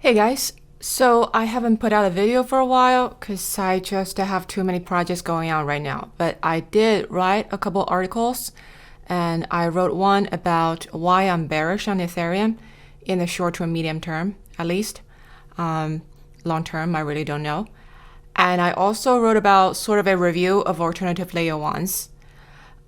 Hey guys, so I haven't put out a video for a while because I just have too many projects going on right now. But I did write a couple articles, and I wrote one about why I'm bearish on Ethereum in the short to medium term, at least. Long term, I really don't know. And I also wrote about sort of a review of alternative layer ones.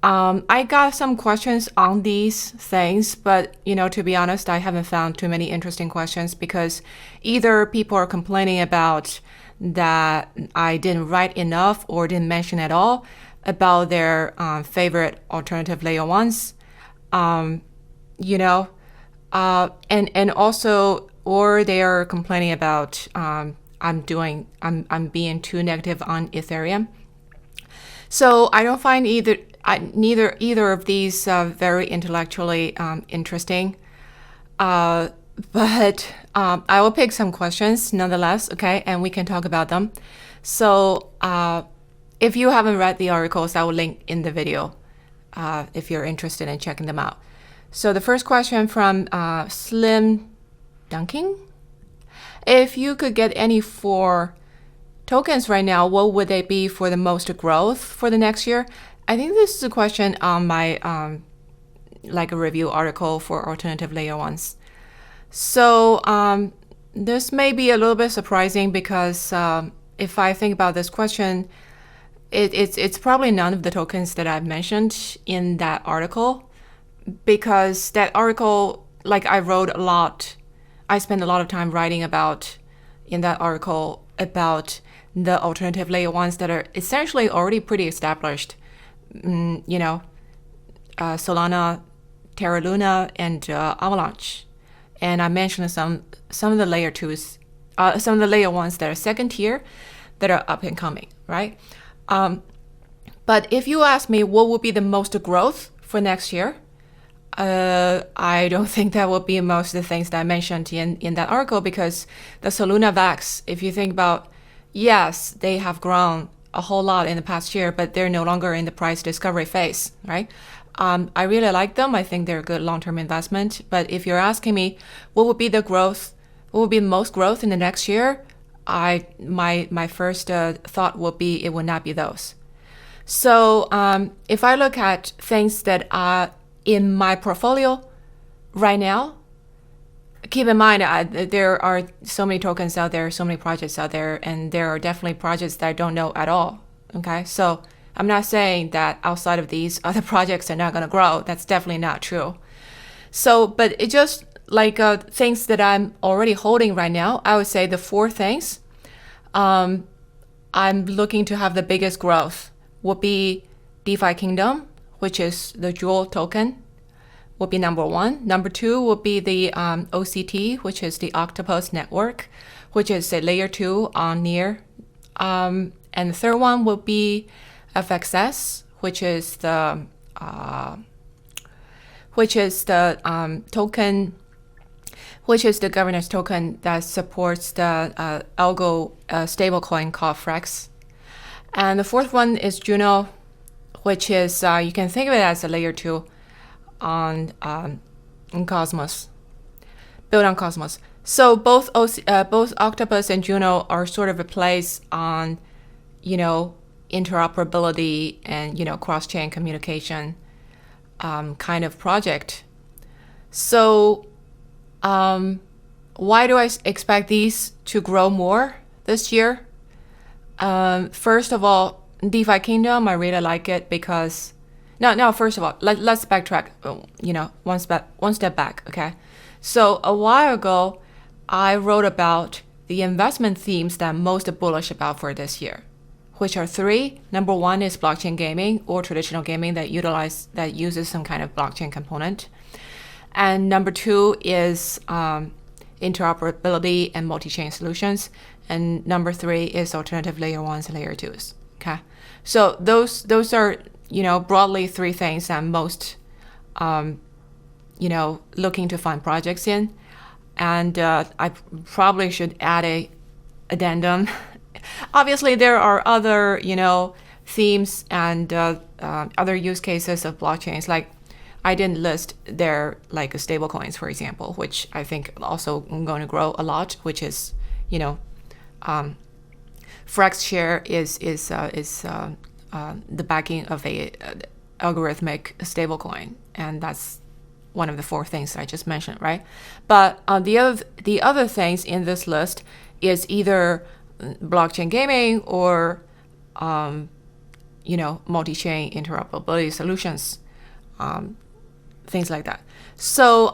I got some questions on these things, but to be honest, I haven't found too many interesting questions because either people are complaining about that I didn't write enough or didn't mention at all about their favorite alternative layer ones, you know, and also, or they are complaining about I'm being too negative on Ethereum. So I don't find either of these very intellectually interesting. But I will pick some questions nonetheless, okay, and we can talk about them. So if you haven't read the articles, I will link in the video if you're interested in checking them out. So the first question from Slim Dunking. If you could get any four tokens right now, what would they be for the most growth for the next year? I think this is a question on my like a review article for alternative layer ones. So this may be a little bit surprising because if I think about this question, it's probably none of the tokens that I've mentioned in that article, because that article, like I spent a lot of time writing about in that article about the alternative layer ones that are essentially already pretty established. Solana, Terra Luna, and Avalanche. And I mentioned some of the layer twos, some of the layer ones that are second tier that are up and coming, right? But if you ask me what would be the most growth for next year, I don't think that will be most of the things that I mentioned in that article, because the Soluna VAX, if you think about, yes, they have grown a whole lot in the past year, but they're no longer in the price discovery phase, right? I really like them. I think they're a good long-term investment. But if you're asking me what would be the most growth in the next year, my first thought would be it would not be those. So if I look at things that are in my portfolio right now, keep in mind there are so many tokens out there, so many projects out there, and there are definitely projects that I don't know at all. Okay, so I'm not saying that outside of these other projects are not going to grow. That's definitely not true. So, but it just like things that I'm already holding right now, I would say the four things I'm looking to have the biggest growth would be DeFi Kingdom, which is the Jewel token, would be number one. Number two would be the OCT, which is the Octopus Network, which is a layer two on Near. And the third one would be FXS, which is the token, which is the governance token that supports the Algo Stablecoin called Frex. And the fourth one is Juno, which is you can think of it as a layer two on Cosmos, built on Cosmos. So both Octopus and Juno are sort of a place on, interoperability and cross-chain communication kind of project. So why do I expect these to grow more this year? First of all, DeFi Kingdom, I really like it because first of all, let's backtrack, one step back, okay? So a while ago, I wrote about the investment themes that I'm most bullish about for this year, which are three. Number one is blockchain gaming or traditional gaming that uses some kind of blockchain component. And number two is interoperability and multi-chain solutions. And number three is alternative layer ones and layer twos, okay? So those are, broadly three things I'm most, looking to find projects in. And I probably should add a addendum. Obviously, there are other, themes and other use cases of blockchains. Like I didn't list their like stablecoins, for example, which I think also going to grow a lot, which is, Frax share is the backing of a algorithmic stablecoin, and that's one of the 4 things I just mentioned, right? But the other things in this list is either blockchain gaming or multi-chain interoperability solutions, things like that. So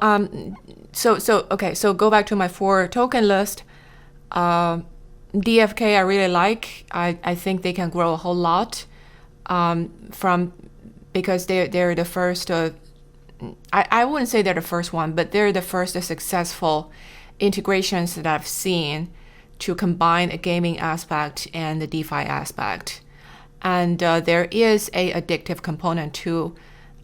so go back to my 4 token list. DFK I really like. I think they can grow a whole lot because they're the first. I wouldn't say they're the first one, but they're the first successful integrations that I've seen to combine a gaming aspect and the DeFi aspect. And there is a addictive component to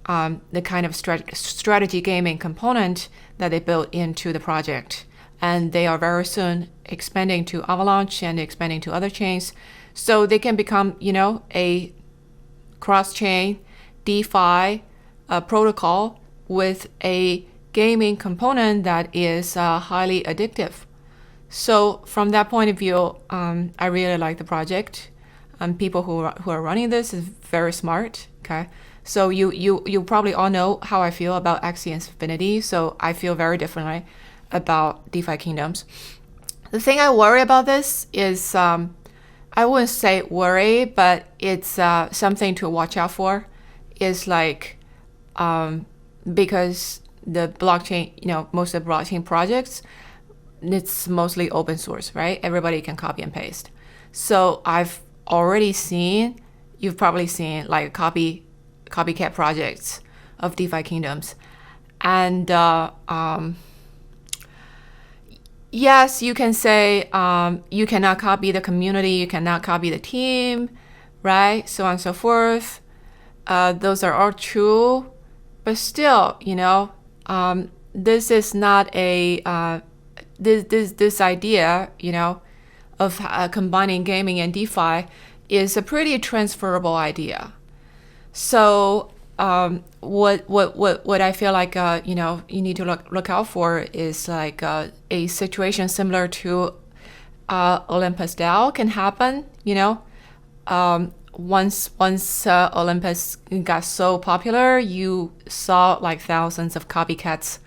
the kind of strategy gaming component that they built into the project. And they are very soon expanding to Avalanche and expanding to other chains. So they can become, a cross-chain DeFi protocol with a gaming component that is highly addictive. So from that point of view, I really like the project. People who are running this is very smart. Okay, so you probably all know how I feel about Axie Infinity. So I feel very differently about DeFi Kingdoms. The thing I worry about this is, I wouldn't say worry, but it's something to watch out for. Is like, because the blockchain, most of the blockchain projects, it's mostly open source, right? Everybody can copy and paste. So you've probably seen like copycat projects of DeFi Kingdoms. And yes, you can say you cannot copy the community, you cannot copy the team, right? So on and so forth. Those are all true, but still, this is not a this idea, of combining gaming and DeFi is a pretty transferable idea. So what I feel like you need to look out for is like a situation similar to Olympus DAO can happen. Once Olympus got so popular, you saw like thousands of copycats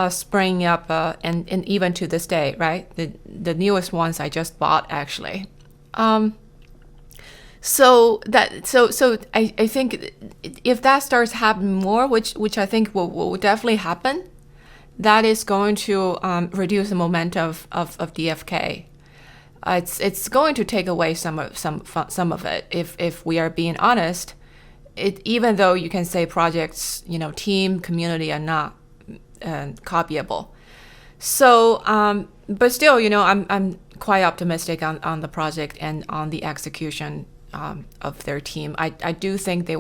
springing up, and even to this day, right? The newest ones I just bought actually. So I think if that starts happening more, which I think will definitely happen, that is going to reduce the momentum of DFK. It's going to take away some of it. If we are being honest, even though you can say projects, team, community are not copyable. So, but still, I'm quite optimistic on the project and on the execution of their team. I do think they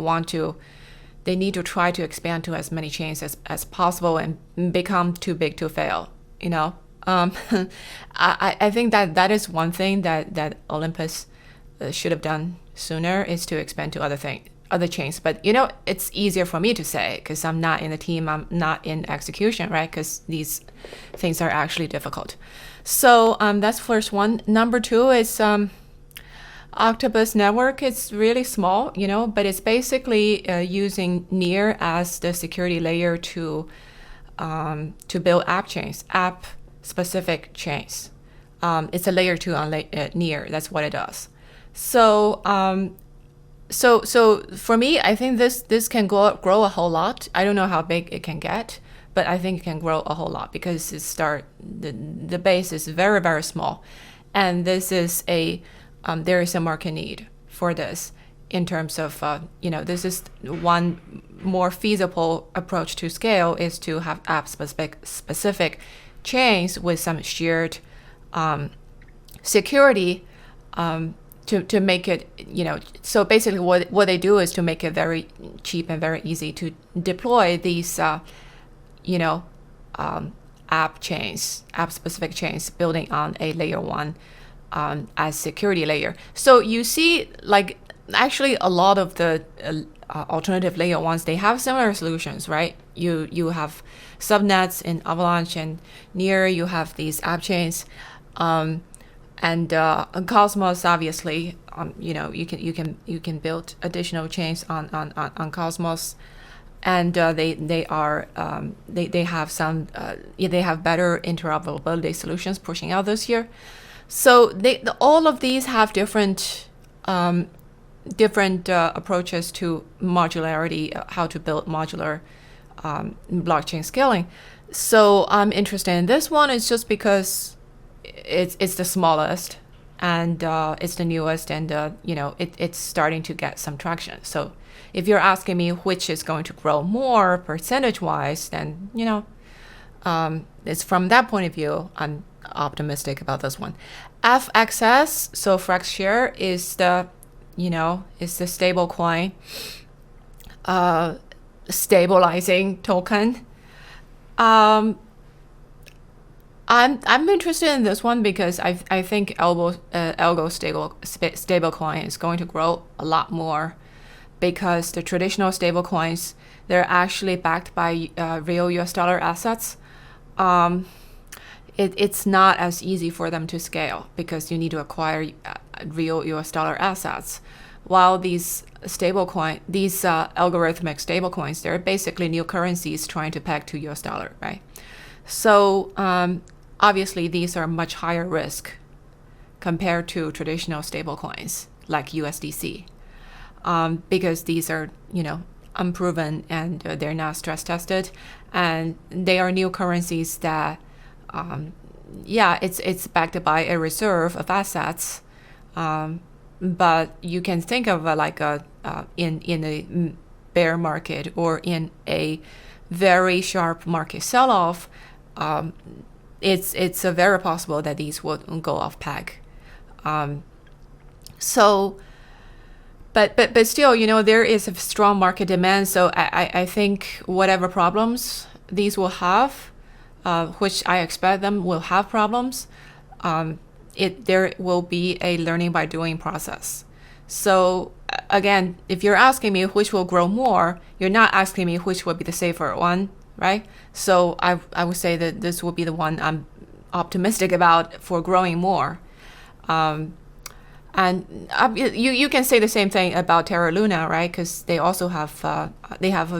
need to try to expand to as many chains as possible and become too big to fail. I think that is one thing that Olympus should have done sooner, is to expand to other chains. But it's easier for me to say because I'm not in the team, I'm not in execution, right? Because these things are actually difficult. So that's first one. Number 2 is Octopus Network. It's really small, but it's basically using Near as the security layer to build app specific chains. It's a layer 2 on Near. That's what it does. So so for me, I think this can grow a whole lot. I don't know how big it can get, but I think it can grow a whole lot because the base is very, very small, and this is there is a market need for this in terms of this is one more feasible approach to scale, is to have app specific chains with some shared security to make it, so basically what they do is to make it very cheap and very easy to deploy these app specific chains building on a layer 1 as security layer. So you see, like, actually a lot of the alternative layer ones, they have similar solutions, right? You have subnets in Avalanche and Near. You have these app chains, and Cosmos, obviously. You can build additional chains on Cosmos, and they have some they have better interoperability solutions pushing out this year. So all of these have different approaches to modularity, how to build modular blockchain scaling. So I'm interested in this one. It's just because it's the smallest, and it's the newest, and it's starting to get some traction. So if you're asking me which is going to grow more percentage-wise, then it's from that point of view, I'm optimistic about this one. FXS, so FrexShare, is the stable coin stabilizing token. I'm interested in this one because I think Algo Stablecoin is going to grow a lot more, because the traditional stablecoins, they're actually backed by real US dollar assets. It's not as easy for them to scale because you need to acquire real US dollar assets. While these algorithmic stablecoins, they're basically new currencies trying to peg to US dollar, right? So obviously these are much higher risk compared to traditional stablecoins like USDC, because these are unproven, and they're not stress tested, and they are new currencies that it's backed by a reserve of assets, but you can think of in a bear market or in a very sharp market sell-off, it's very possible that these would go off peg. But still, there is a strong market demand. So I think whatever problems these will have, which I expect them will have problems, there will be a learning by doing process. So again, if you're asking me which will grow more, you're not asking me which will be the safer one, right? So I would say that this will be the one I'm optimistic about for growing more. And you can say the same thing about Terra Luna, right? Because they also have a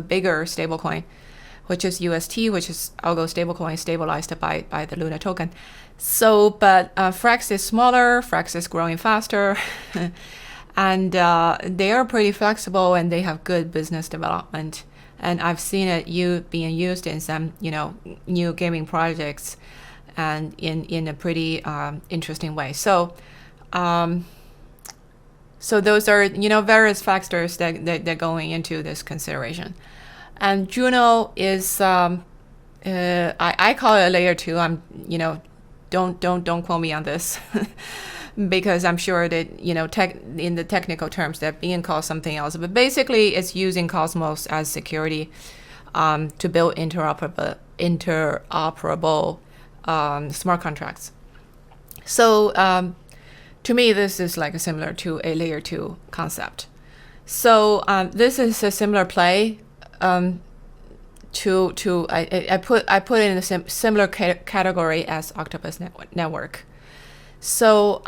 bigger stablecoin, which is UST, which is Algo Stablecoin, stabilized by the Luna token. So, but Frex is smaller, Frex is growing faster, and they are pretty flexible, and they have good business development. And I've seen it being used in some new gaming projects, and in a pretty interesting way. So those are various factors that going into this consideration. And Juno is I call it a layer 2. I'm don't quote me on this because I'm sure that in the technical terms they're being called something else. But basically, it's using Cosmos as security to build interoperable smart contracts. So to me, this is similar to a layer 2 concept. So this is a similar play. I put it in a similar category as Octopus Network. So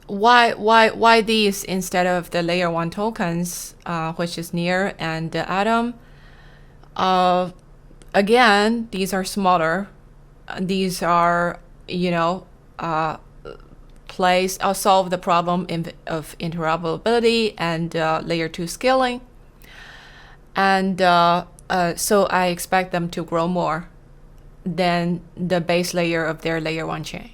why these instead of the layer 1 tokens, which is Near and Atom? Again, these are smaller. These are solve the problem of interoperability and layer 2 scaling. And so I expect them to grow more than the base layer of their layer 1 chain.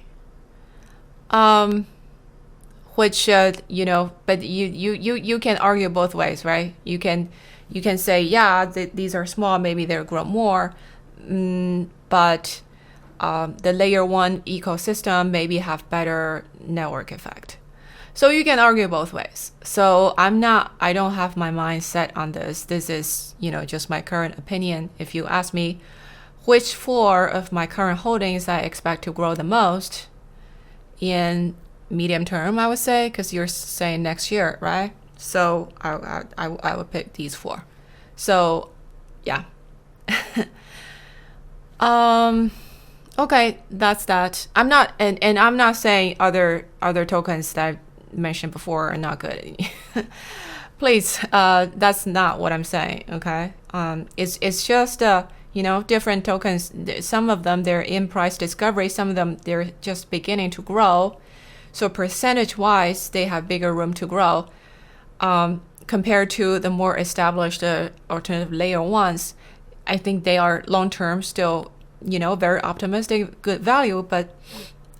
Which but you can argue both ways, right? You can say these are small, maybe they'll grow more, but the layer 1 ecosystem maybe have better network effect. So you can argue both ways. So I don't have my mind set on this. This is, just my current opinion. If you ask me which 4 of my current holdings I expect to grow the most in medium term, I would say, because you're saying next year, right? So I would pick these 4. So yeah. Okay, that's that. I'm not and I'm not saying other tokens that I mentioned before are not good. Please, that's not what I'm saying. Okay, it's just different tokens. Some of them they're in price discovery. Some of them they're just beginning to grow. So percentage wise, they have bigger room to grow compared to the more established alternative layer ones. I think they are long term still, very optimistic, good value, but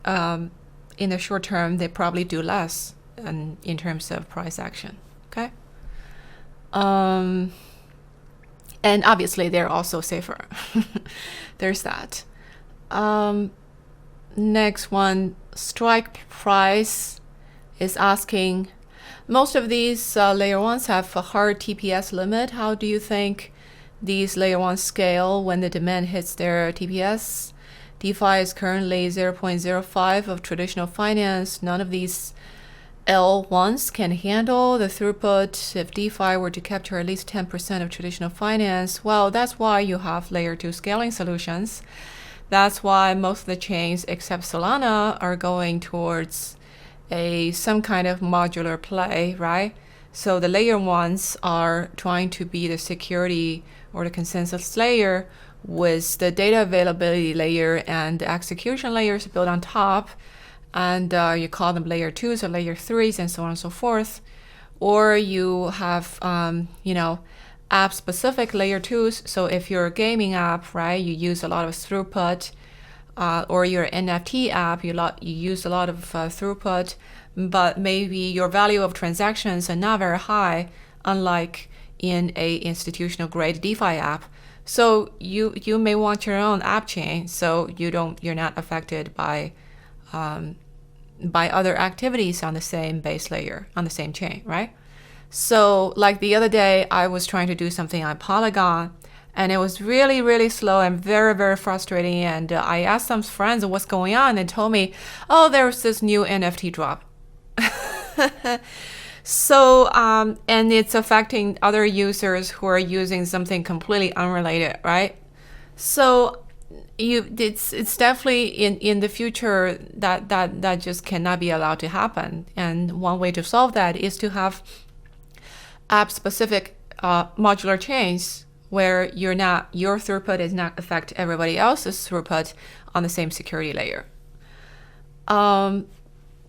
in the short term, they probably do less in terms of price action. Okay. And obviously, they're also safer. There's that. Next one, strike price is asking, most of these layer ones have a hard TPS limit. How do you think these layer ones scale when the demand hits their TPS? DeFi is currently 0.05 of traditional finance. None of these L1s can handle the throughput. If DeFi were to capture at least 10% of traditional finance, well, that's why you have layer 2 scaling solutions. That's why most of the chains except Solana are going towards some kind of modular play, right? So the layer ones are trying to be the security or the consensus layer with the data availability layer and the execution layers built on top. And you call them layer 2s or layer 3s and so on and so forth. Or you have, app-specific layer 2s. So if you're a gaming app, right, you use a lot of throughput. Or your NFT app, you use a lot of throughput, but maybe your value of transactions are not very high, unlike in a institutional grade DeFi app. So you may want your own app chain, so you're not affected by other activities on the same base layer, on the same chain, right? So like the other day, I was trying to do something on Polygon, and it was really, really slow and very, very frustrating. And I asked some friends what's going on, and told me, oh, there's this new NFT drop. So, and it's affecting other users who are using something completely unrelated, right? So it's definitely in the future that just cannot be allowed to happen. And one way to solve that is to have app-specific modular chains where your throughput is not affect everybody else's throughput on the same security layer.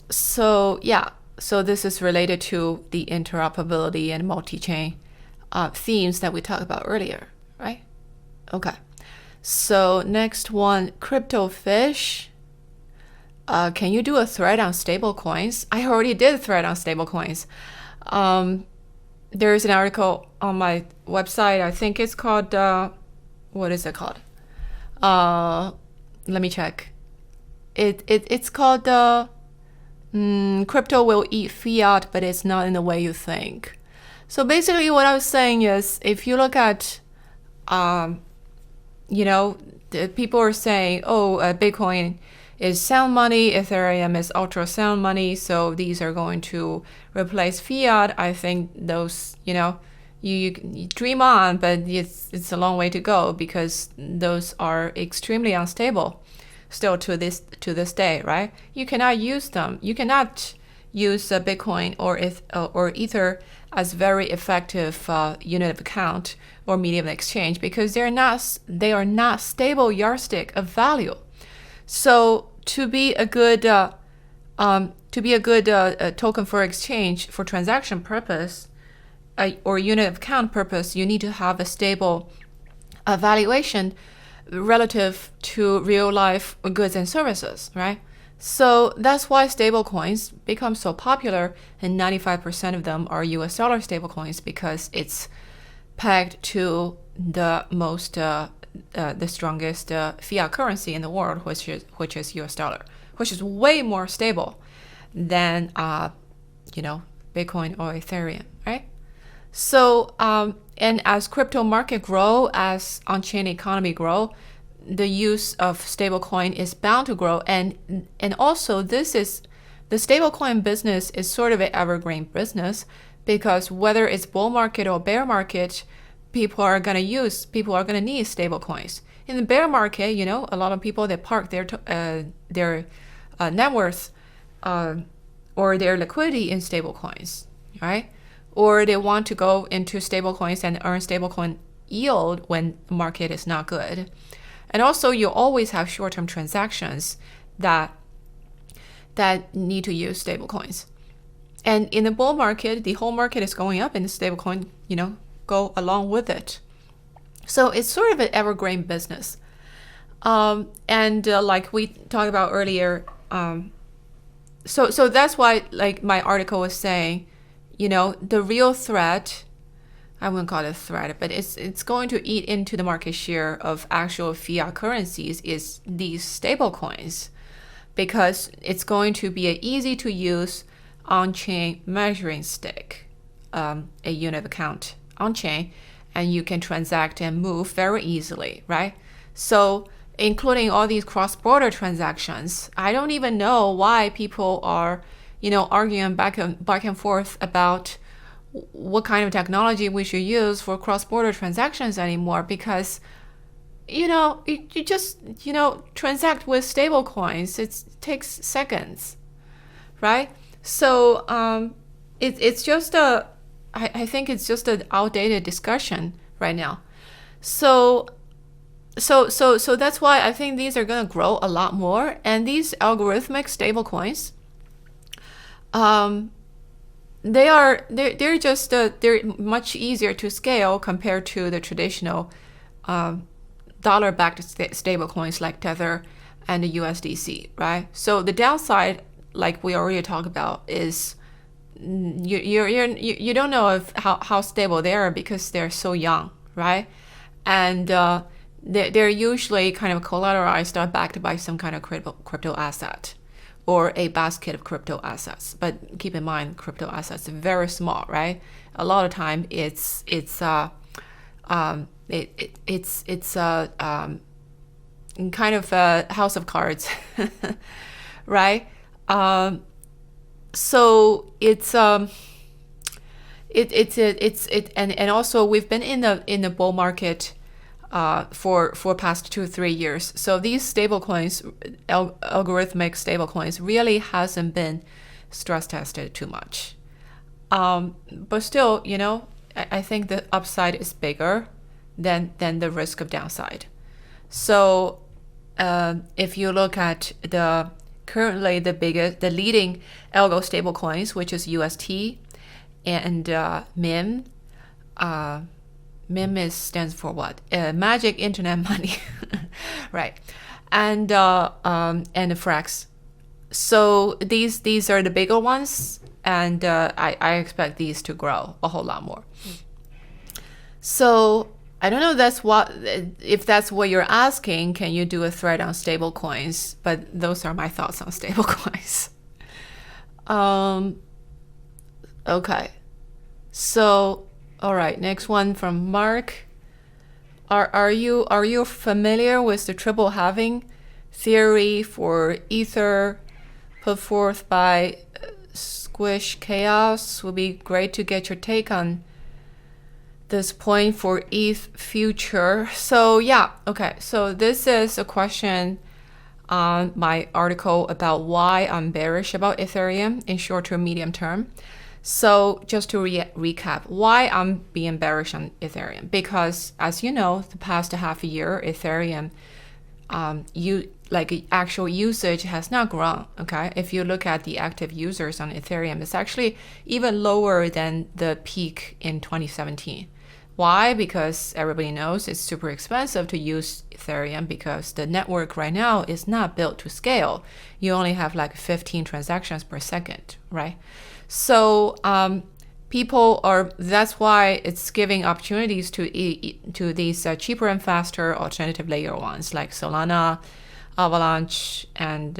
So this is related to the interoperability and multi-chain themes that we talked about earlier, right? Okay. So next one, Crypto Fish. Can you do a thread on stablecoins? I already did a thread on stablecoins. There's an article on my website. I think it's called, what is it called? Let me check. It's called Crypto Will Eat Fiat, but it's not in the way you think. So basically what I was saying is, if you look at, the people are saying, Bitcoin is sound money, Ethereum is ultra sound money, so these are going to replace fiat. I think those, you dream on, but it's a long way to go, because those are extremely unstable still to this day, right? You cannot use them. You cannot use Bitcoin or Ether as very effective unit of account or medium of exchange, because they are not stable yardstick of value. So to be a good token for exchange for transaction purpose or unit of account purpose, you need to have a stable valuation relative to real life goods and services, right? So that's why stablecoins become so popular, and 95% of them are US dollar stablecoins, because it's pegged to the strongest fiat currency in the world, which is US dollar, which is way more stable than Bitcoin or Ethereum, right? So and as crypto market grow, as on-chain economy grow, the use of stablecoin is bound to grow, and also the stablecoin business is sort of an evergreen business, because whether it's bull market or bear market, people are going to need stable coins. In the bear market, you know, a lot of people, they park their net worth or their liquidity in stable coins, right? Or they want to go into stable coins and earn stablecoin yield when the market is not good. And also, you always have short-term transactions that need to use stablecoins. And in the bull market, the whole market is going up, and the stablecoin, you know, go along with it. So it's sort of an evergreen business. Like we talked about earlier, so that's why, like my article was saying, you know, the real threat, I wouldn't call it a threat, but it's going to eat into the market share of actual fiat currencies is these stable coins, because it's going to be an easy to use on-chain measuring stick, a unit of account on-chain, and you can transact and move very easily, right? So including all these cross-border transactions, I don't even know why people are, you know, arguing back and forth about what kind of technology we should use for cross-border transactions anymore, because, you know, you just, you know, transact with stable coins. It takes seconds, right? So it's just I think it's just an outdated discussion right now. So that's why I think these are going to grow a lot more. And these algorithmic stable coins, they're much easier to scale compared to the traditional dollar-backed stable coins like Tether and the USDC, right? So the downside, like we already talked about, is you don't know how stable they are because they're so young, right? And they're usually kind of collateralized or backed by some kind of crypto asset or a basket of crypto assets. But keep in mind, crypto assets are very small, right? A lot of time it's kind of a house of cards, right? So it's and also we've been in the bull market for past 2-3 years. So these stable coins, algorithmic stable coins, really hasn't been stress tested too much. But still, you know, I think the upside is bigger than the risk of downside. So if you look at currently the leading Algo Stablecoins, which is UST and MIM. MIM stands for what? Magic Internet Money, right? And the Frax. So these are the bigger ones, and I expect these to grow a whole lot more. So I don't know if that's what you're asking. Can you do a thread on stable coins? But those are my thoughts on stable coins. Okay. So, all right. Next one from Mark. Are you familiar with the triple halving theory for Ether put forth by Squish Chaos? Would be great to get your take on this point for ETH future. So yeah, okay. So this is a question on my article about why I'm bearish about Ethereum in short to medium term. So just to recap, why I'm being bearish on Ethereum, because as you know, the past half a year, Ethereum, actual usage has not grown. Okay, if you look at the active users on Ethereum, it's actually even lower than the peak in 2017. Why? Because everybody knows it's super expensive to use Ethereum because the network right now is not built to scale. You only have like 15 transactions per second, right? So that's why it's giving opportunities to these cheaper and faster alternative layer ones like Solana, Avalanche, and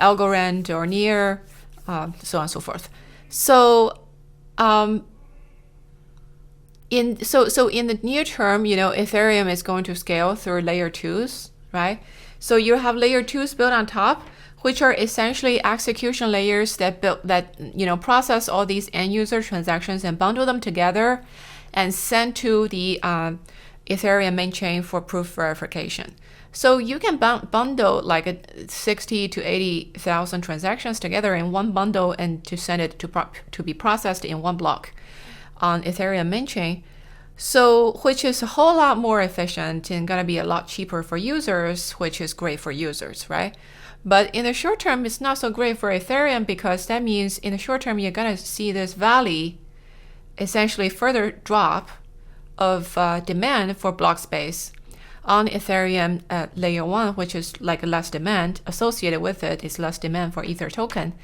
Algorand or Near, so on and so forth. So in the near term, you know, Ethereum is going to scale through layer 2s, right? So you have layer 2s built on top, which are essentially execution layers that process all these end user transactions and bundle them together and send to the Ethereum main chain for proof verification. So you can bundle like 60 to 80,000 transactions together in one bundle and to send it to be processed in one block on Ethereum main chain. So, which is a whole lot more efficient and gonna be a lot cheaper for users, which is great for users, right? But in the short term, it's not so great for Ethereum because that means in the short term, you're gonna see this valley essentially further drop of demand for block space on Ethereum layer 1, which is like less demand associated with it, is less demand for Ether token.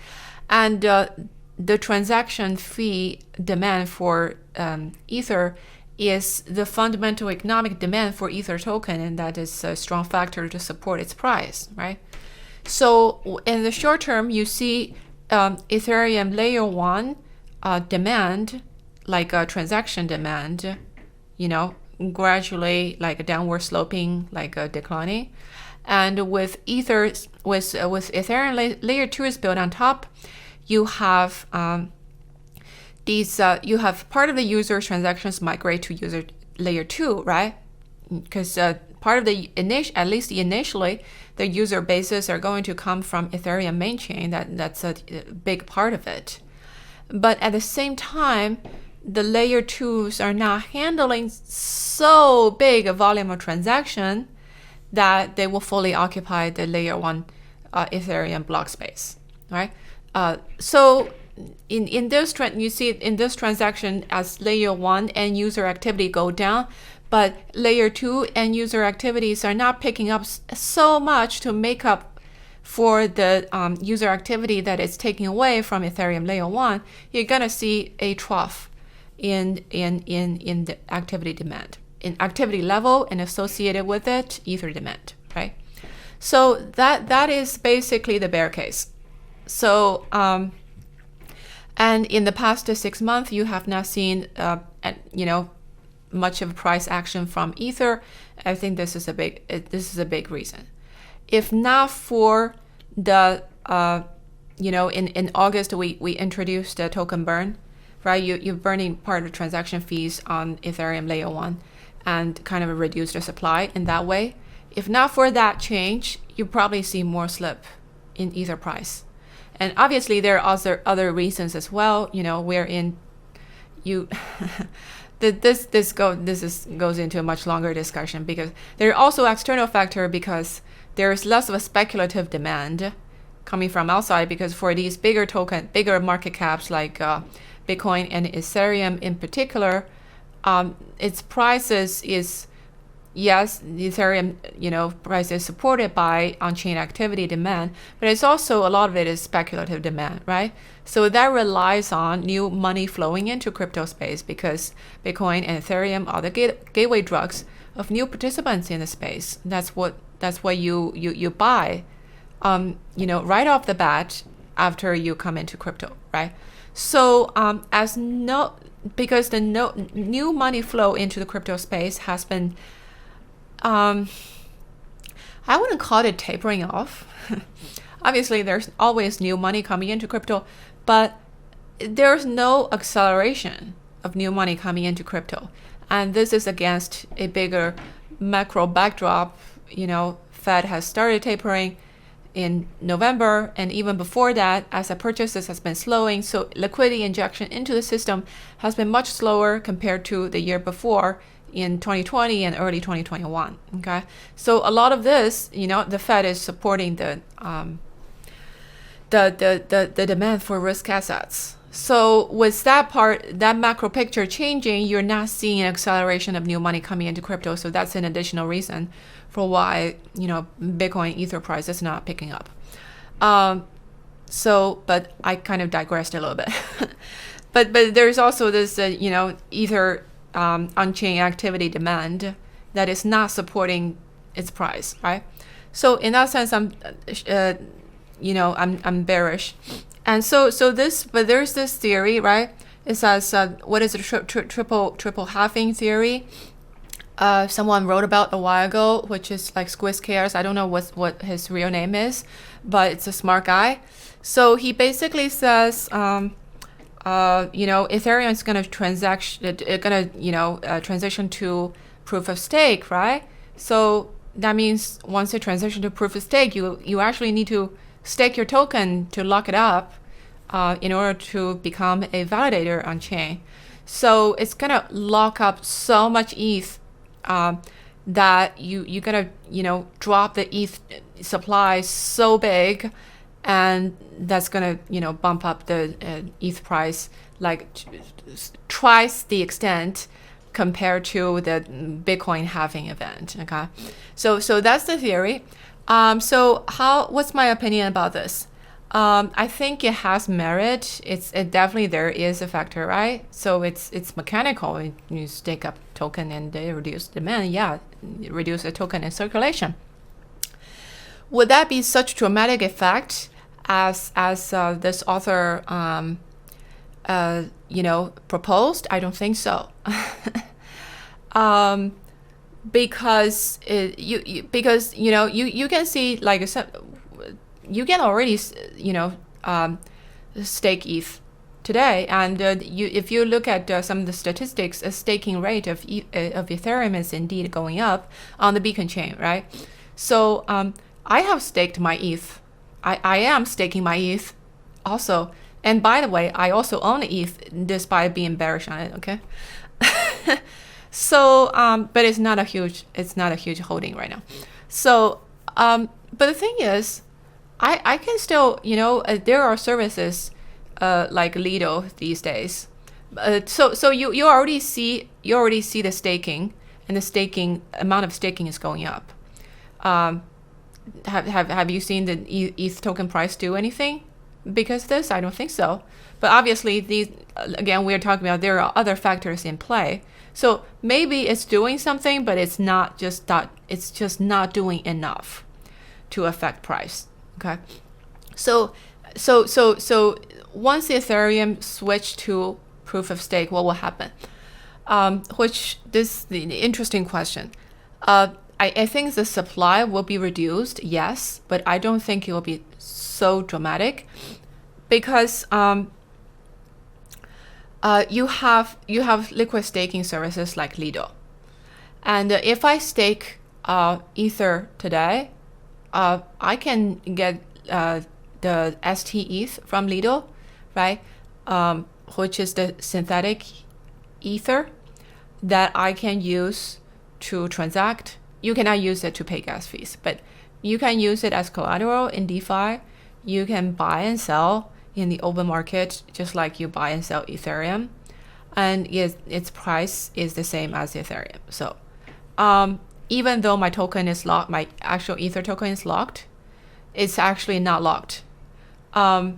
And the transaction fee demand for Ether is the fundamental economic demand for Ether token, and that is a strong factor to support its price, right? So in the short term, you see Ethereum layer 1 demand, like transaction demand, gradually like a downward sloping, like declining. And with Ethereum layer 2 is built on top, you have you have part of the user transactions migrate to user layer 2, right? Because part of at least initially, the user bases are going to come from Ethereum main chain. That's a big part of it. But at the same time, the layer 2s are not handling so big a volume of transaction that they will fully occupy the layer 1 Ethereum block space, right? So in this trend, you see in this transaction as layer 1 end user activity go down, but layer 2 end user activities are not picking up so much to make up for the user activity that is taking away from Ethereum layer 1. You're gonna see a trough in the activity demand, in activity level, and associated with it Ether demand, right? So that is basically the bear case. So and in the past 6 months, you have not seen much of price action from Ether. I think this is a big reason. If not for the in August we introduced the token burn, right? You're burning part of the transaction fees on Ethereum layer 1 and kind of reduce the supply in that way. If not for that change, you probably see more slip in Ether price. And obviously there are other reasons as well, wherein this goes into a much longer discussion, because there are also external factor, because there is less of a speculative demand coming from outside, because for these bigger market caps like Bitcoin and Ethereum in particular, its prices is, yes, the Ethereum price is supported by on-chain activity demand, but it's also a lot of it is speculative demand, right? So that relies on new money flowing into crypto space, because Bitcoin and Ethereum are the gateway drugs of new participants in the space. That's what you buy, right off the bat after you come into crypto, right? So because the new money flow into the crypto space has been, I wouldn't call it tapering off. Obviously, there's always new money coming into crypto, but there's no acceleration of new money coming into crypto. And this is against a bigger macro backdrop. Fed has started tapering in November, and even before that, asset purchases has been slowing. So liquidity injection into the system has been much slower compared to the year before, in 2020 and early 2021. Okay, so a lot of this, the Fed is supporting the demand for risk assets. So with that macro picture changing, you're not seeing an acceleration of new money coming into crypto. So that's an additional reason for why Bitcoin Ether price is not picking up. But I kind of digressed a little bit. but there's also this Ether on-chain activity demand that is not supporting its price, right? So in that sense, I'm bearish, and but there's this theory, right? It says what is the triple halving theory, someone wrote about a while ago, which is like Squiz Cares. I don't know what his real name is, but it's a smart guy. So he basically says, Ethereum is going to transition to proof of stake, right? So that means once you transition to proof of stake, you actually need to stake your token to lock it up in order to become a validator on chain. So it's going to lock up so much ETH that you're going to, drop the ETH supply so big, and that's going to, bump up the ETH price like twice the extent compared to the Bitcoin halving event. Okay, so that's the theory. So what's my opinion about this? I think it has merit. It definitely, there is a factor, right? So it's mechanical. You stake up token and they reduce demand. Yeah, reduce the token in circulation. Would that be such dramatic effect as this author proposed? I don't think so. Because you can see like you can already stake ETH today, and if you look at some of the statistics, a staking rate of Ethereum is indeed going up on the Beacon chain, right? So I have staked my ETH. I am staking my ETH also, and by the way, I also own ETH despite being bearish on it. Okay. So, but it's not a huge holding right now. So, but the thing is, I can still, there are services like Lido these days. So you already see the staking, and the staking amount of staking is going up. Have you seen the ETH token price do anything because of this? I don't think so. But obviously, again, we're talking about there are other factors in play. So maybe it's doing something, but it's not just that. It's just not doing enough to affect price. Okay, so once Ethereum switch to proof of stake, what will happen? The interesting question. I think the supply will be reduced, yes, but I don't think it will be so dramatic, because you have liquid staking services like Lido, and if I stake Ether today, I can get the ST ETH from Lido, right? Which is the synthetic Ether that I can use to transact. You cannot use it to pay gas fees, but you can use it as collateral in DeFi. You can buy and sell in the open market, just like you buy and sell Ethereum, and its price is the same as Ethereum. So, even though my token is locked, my actual Ether token is locked, it's actually not locked. Because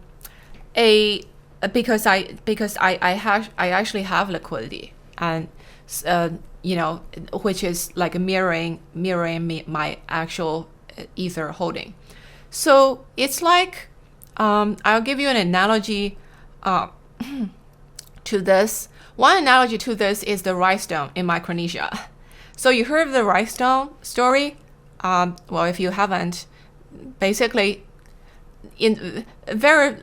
I actually have liquidity, and which is like mirroring my actual Ether holding. So it's like, I'll give you an analogy to this. One analogy to this is the Rhinestone in Micronesia. So you heard of the Rhinestone story? Well, if you haven't, basically, in very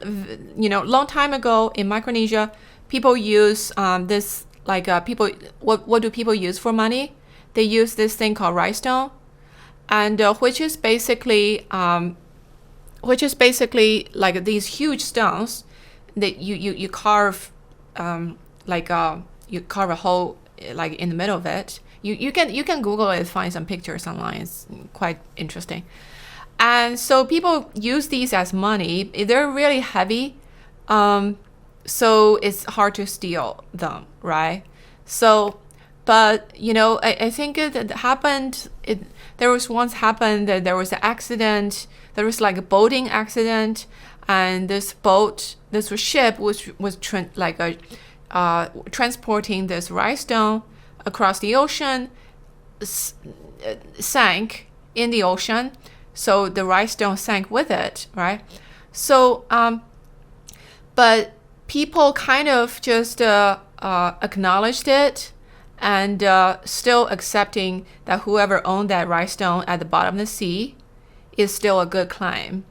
long time ago in Micronesia, people use this people. What do people use for money? They use this thing called Rhinestone, and which is basically like these huge stones that you carve, you carve a hole like in the middle of it. You can Google it, find some pictures online. It's quite interesting. And so people use these as money. They're really heavy, so it's hard to steal them, right? So, but I think it happened. There was that there was an accident. There was like a boating accident, and this ship was transporting this Rhinestone across the ocean, sank in the ocean. So the Rhinestone sank with it, right? So, but people kind of just acknowledged it, and still accepting that whoever owned that Rhinestone at the bottom of the sea is still a good claim,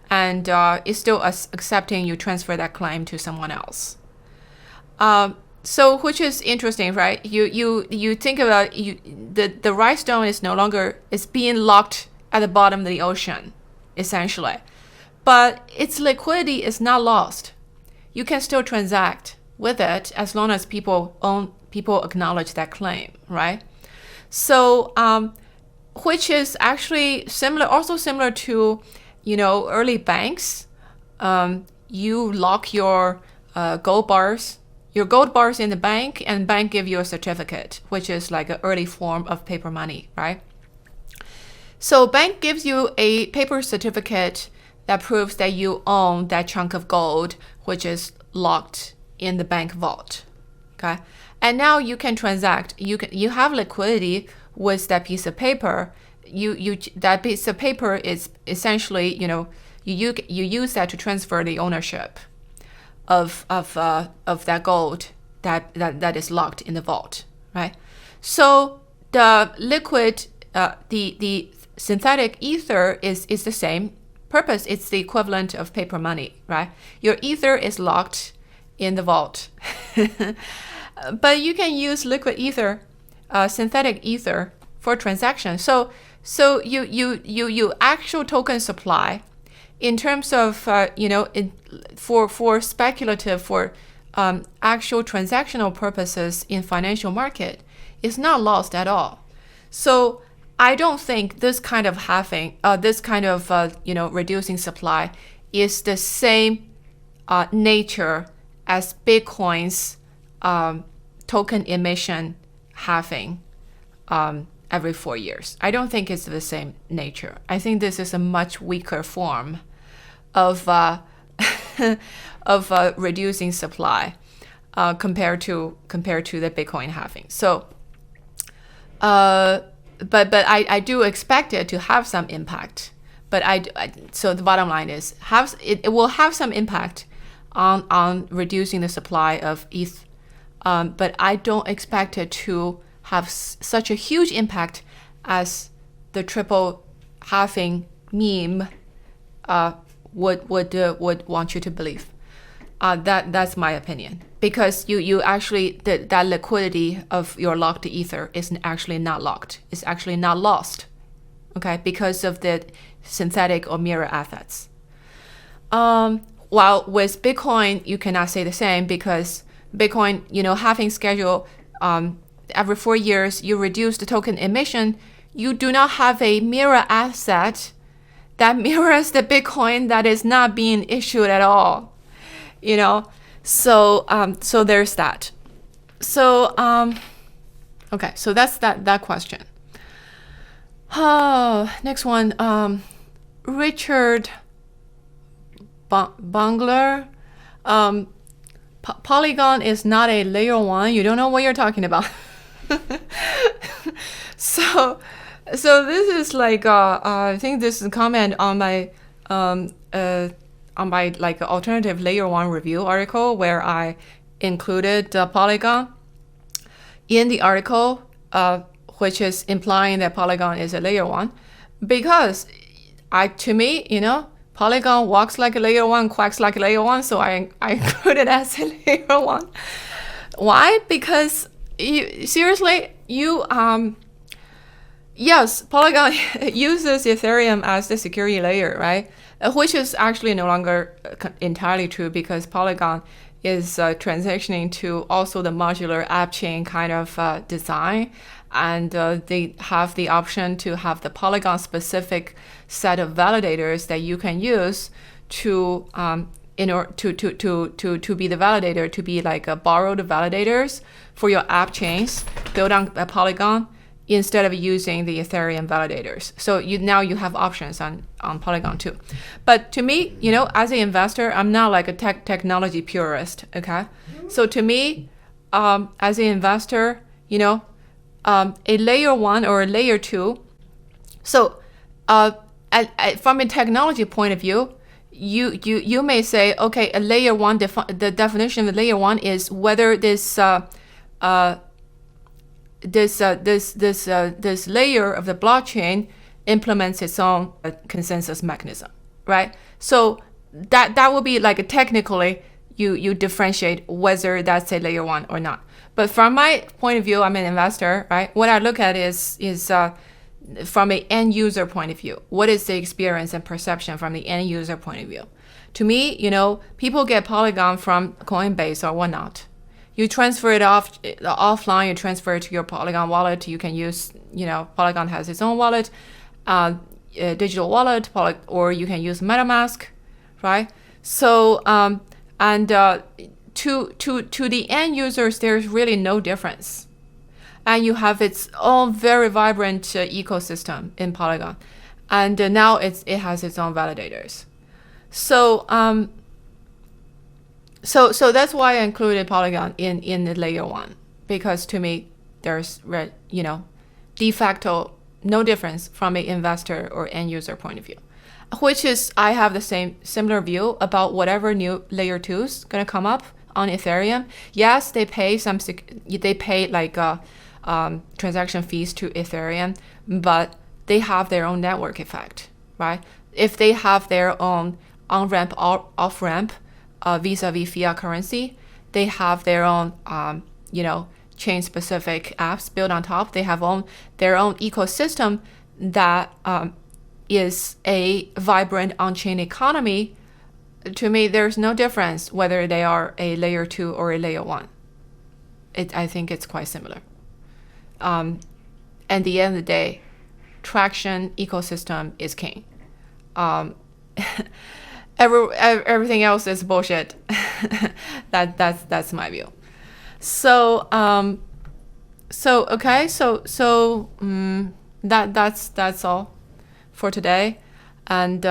and is still accepting you transfer that claim to someone else. So which is interesting, right? You think about the Rhinestone is no longer being locked at the bottom of the ocean, essentially, but its liquidity is not lost. You can still transact with it as long as people acknowledge that claim, right? So which is actually similar to early banks. You lock your gold bars in the bank, and bank give you a certificate, which is like an early form of paper money, right? So bank gives you a paper certificate that proves that you own that chunk of gold, which is locked in the bank vault. Okay, and now you can transact. You have liquidity with that piece of paper. That piece of paper is essentially you use that to transfer the ownership of that gold that is locked in the vault, right? So the liquid, the synthetic ether is the same purpose. It's the equivalent of paper money, right? Your ether is locked in the vault, but you can use liquid ether, synthetic ether for transaction. So you actual token supply in terms of for speculative, for actual transactional purposes in financial market is not lost at all. So I don't think this kind of halving, reducing supply is the same nature as Bitcoin's token emission halving every 4 years. I don't think it's the same nature. I think this is a much weaker form of reducing supply compared to the Bitcoin halving. So, but I do expect it to have some impact. But so the bottom line is it will have some impact on reducing the supply of ETH. But I don't expect it to have such a huge impact as the triple halving meme would want you to believe. That's my opinion, because you actually that liquidity of your locked ether is actually not locked. It's actually not lost, okay, because of the synthetic or mirror assets. While with Bitcoin you cannot say the same, because Bitcoin halving schedule, every 4 years you reduce the token emission. You do not have a mirror asset that mirrors the Bitcoin that is not being issued at all. So there's that. So okay, so that's that question. Next one, Richard Bungler. Polygon is not a layer 1. You don't know what you're talking about. So this is like I think this is a comment on my like alternative layer 1 review article, where I included Polygon in the article, which is implying that Polygon is a layer 1, because to me, Polygon walks like a layer 1, quacks like a layer 1, so I include it as a layer 1. Why? Because yes, Polygon uses Ethereum as the security layer, right? Which is actually no longer entirely true, because Polygon is transitioning to also the modular app chain kind of design, and they have the option to have the Polygon specific set of validators that you can use to in order to be the validator, to be like borrowed validators for your app chains built on a Polygon, instead of using the Ethereum validators. So now you have options on Polygon too. But to me, as an investor, I'm not like a technology purist, okay? So to me, as an investor, a layer 1 or a layer 2. So from a technology point of view, you may say, okay, a layer 1, the definition of a layer 1 is whether this this layer of the blockchain implements its own consensus mechanism, right? So that would be like technically you differentiate whether that's a layer 1 or not. But from my point of view, I'm an investor, right? What I look at is from an end user point of view. What is the experience and perception from the end user point of view? To me, people get Polygon from Coinbase or whatnot. You transfer it offline, you transfer it to your Polygon wallet. You can use, Polygon has its own wallet, digital wallet, or you can use MetaMask, right? So, to the end users, there's really no difference. And you have its own very vibrant ecosystem in Polygon. And now it has its own validators. So that's why I included Polygon in the layer 1, because to me there's de facto no difference from an investor or end user point of view, which is I have the similar view about whatever new layer 2s gonna come up on Ethereum. Yes, they pay transaction fees to Ethereum, but they have their own network effect, right? If they have their own on-ramp, off-ramp, vis-a-vis fiat currency, they have their own, chain-specific apps built on top. They have their own ecosystem that is a vibrant on-chain economy. To me, there's no difference whether they are a layer 2 or a layer 1. I think it's quite similar. At the end of the day, traction ecosystem is king. Everything else is bullshit. That's my view. So that's all for today. And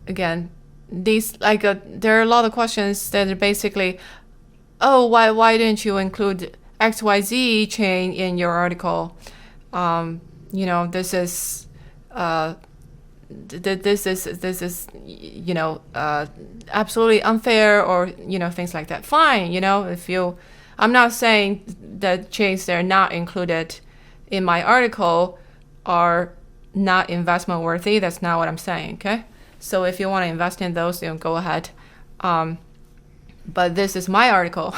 again, these there are a lot of questions that are basically, why didn't you include XYZ chain in your article? This is absolutely unfair, or things like that. Fine, I'm not saying that chains that are not included in my article are not investment worthy. That's not what I'm saying. Okay, so if you want to invest in those, go ahead. But this is my article.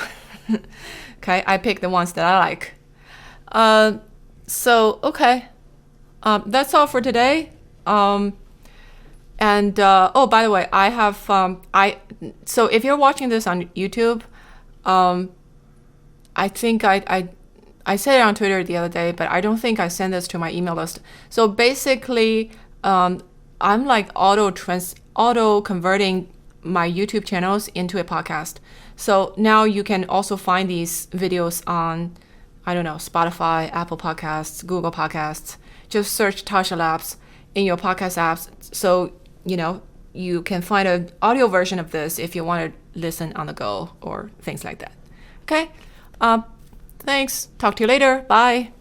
Okay, I pick the ones that I like. That's all for today. By the way, I have so if you're watching this on YouTube, I think I said it on Twitter the other day, but I don't think I sent this to my email list. So basically, I'm like auto converting my YouTube channels into a podcast. So now you can also find these videos on, Spotify, Apple Podcasts, Google Podcasts. Just search Tasha Labs in your podcast apps. So, you can find an audio version of this if you want to listen on the go or things like that. Okay. Thanks. Talk to you later. Bye.